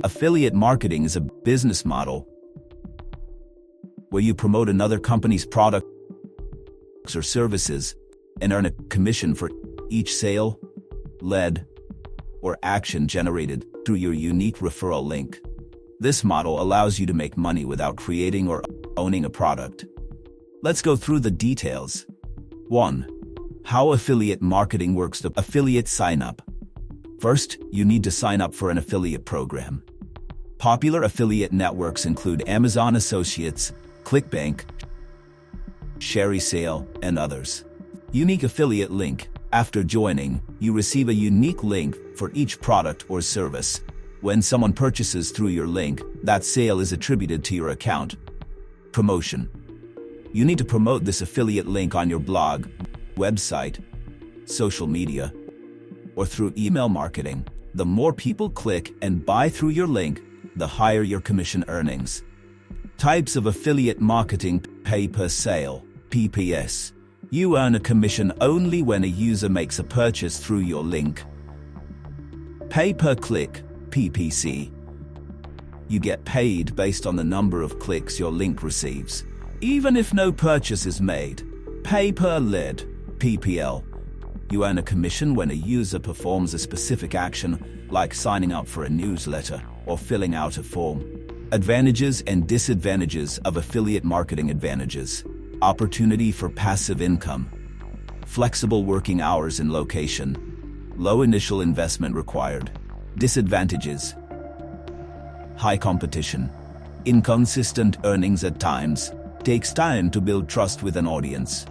Affiliate marketing is a business model where you promote another company's products or services and earn a commission for each sale, lead, or action generated through your unique referral link. This model allows you to make money without creating or owning a product. Let's go through the details. 1. How affiliate marketing works. The affiliate sign-up. First, you need to sign up for an affiliate program. Popular affiliate networks include Amazon Associates, ClickBank, ShareSale, and others. Unique affiliate link. After joining, you receive a unique link for each product or service. When someone purchases through your link, that sale is attributed to your account. Promotion. You need to promote this affiliate link on your blog, website, social media, or through email marketing. The more people click and buy through your link, the higher your commission earnings. Types of affiliate marketing. Pay per sale, PPS. You earn a commission only when a user makes a purchase through your link. Pay per click, PPC. You get paid based on the number of clicks your link receives, even if no purchase is made. Pay per lead, PPL. You earn a commission when a user performs a specific action, like signing up for a newsletter or filling out a form. Advantages and disadvantages of affiliate marketing. Advantages. Opportunity for passive income. Flexible working hours and location. Low initial investment required. Disadvantages. High competition. Inconsistent earnings at times. Takes time to build trust with an audience.